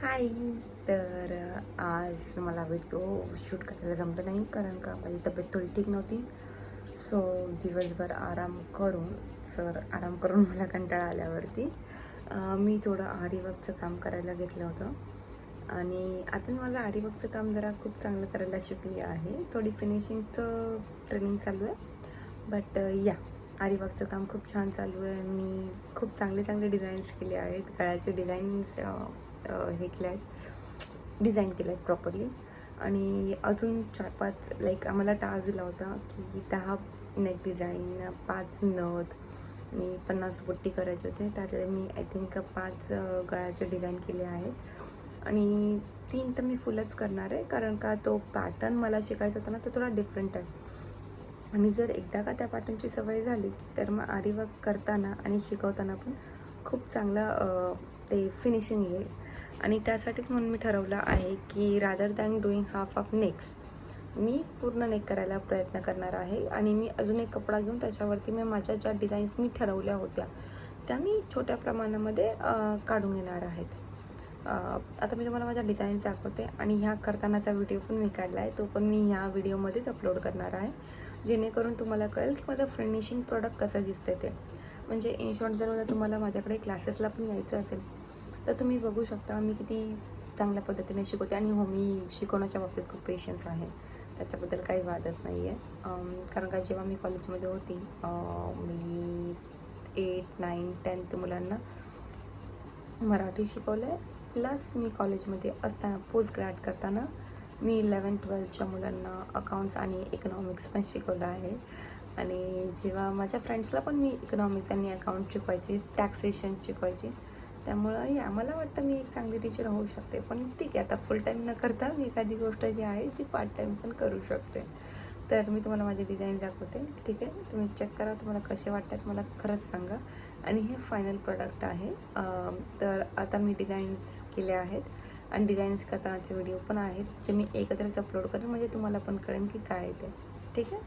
हाय. तर आज मला व्हिडिओ शूट करायला जमलं नाही, कारण का माझी तब्येत थोडी ठीक नव्हती. सो दिवसभर आराम करून मला कंटाळा आल्यावरती मी थोडं आरीवर्कचं काम करायला घेतलं होतं. आणि आता मी माझं आरीवर्कचं काम जरा खूप चांगलं करायला शिकली आहे. थोडी फिनिशिंगचं ट्रेनिंग चालू आहे, बट आरीवर्कचं काम खूप छान चालू आहे. मी खूप चांगले डिझाईन्स केले आहेत. गळ्याचे डिझाईन्स हे केले आहेत, डिझाईन केले आहेत प्रॉपरली. आणि अजून 4-5 लाईक आम्हाला टास्क दिला होता की 10 नेक डिझाईन, 5 नथ आणि 50 बुट्टी करायचे होते. त्यातले मी आय थिंक 5 गळ्याचे डिझाईन केले आहेत आणि 3 तर मी फुलच करणार आहे, कारण का तो पॅटर्न मला शिकायचा होता ना, तो थोडा डिफरंट आहे. आणि जर एकदा का त्या पॅटर्नची सवय झाली तर मग आरीवर्क करताना आणि शिकवताना पण खूप चांगलं ते फिनिशिंग येईल. आणि त्यासाठीच म्हणून मी ठरवलं आहे की rather than doing half of necks, मी पूर्ण नेक करायला प्रयत्न करणार आहे. आणि मी अजून एक कपडा घेऊन त्याच्यावरती मी माझ्या ज्या डिझाईन्स मी ठरवल्या होत्या त्या मी छोट्या प्रमाणामध्ये काढून घेणार आहेत. आता मी तुम्हाला माझ्या डिझाईन्स दाखवते आणि ह्या करतानाचा व्हिडिओ पण मी काढला आहे, तो पण मी ह्या व्हिडिओमध्येच अपलोड करणार आहे, जेणेकरून तुम्हाला कळेल की माझं फिनिशिंग प्रोडक्ट कसं दिसते ते. म्हणजे इन शॉर्ट, जर तुम्हाला माझ्याकडे क्लासेसला पण यायचं असेल तर तुम्ही बघू शकता मी किती चांगल्या पद्धतीने शिकवते. आणि हो, मी शिकवण्याच्या बाबतीत खूप पेशन्स आहे, त्याच्याबद्दल काही वादच नाही आहे. कारण का जेव्हा मी कॉलेजमध्ये होती, मी 8, 9, 10 मुलांना मराठी शिकवलं आहे. प्लस मी कॉलेजमध्ये असताना पोस्ट ग्रॅड करताना मी 11-12च्या मुलांना अकाउंट्स आणि इकॉनॉमिक्स पण शिकवलं आहे. आणि जेव्हा माझ्या फ्रेंड्सला पण मी इकॉनॉमिक्स आणि अकाउंट शिकवायची, टॅक्सेशन शिकवायची. त्यामुळं मला वाटतं मी एक चांगली टीचर होऊ शकते. पण ठीक आहे, आता फुल टाईम न करता मी एखादी गोष्ट जी आहे जी पार्ट टाईम पण करू शकते. तर मी तुम्हाला माझे डिझाईन दाखवते, ठीक आहे? तुम्ही चेक करा, तुम्हाला कसे वाटतात मला खरंच सांगा. आणि हे फायनल प्रोडक्ट आहे. तर आता मी डिझाईन्स केले आहेत आणि डिझाईन्स करतानाचे व्हिडिओ पण आहेत, जे मी एकत्रच अपलोड करेन, म्हणजे तुम्हाला पण कळेल की काय आहे ते, ठीक आहे?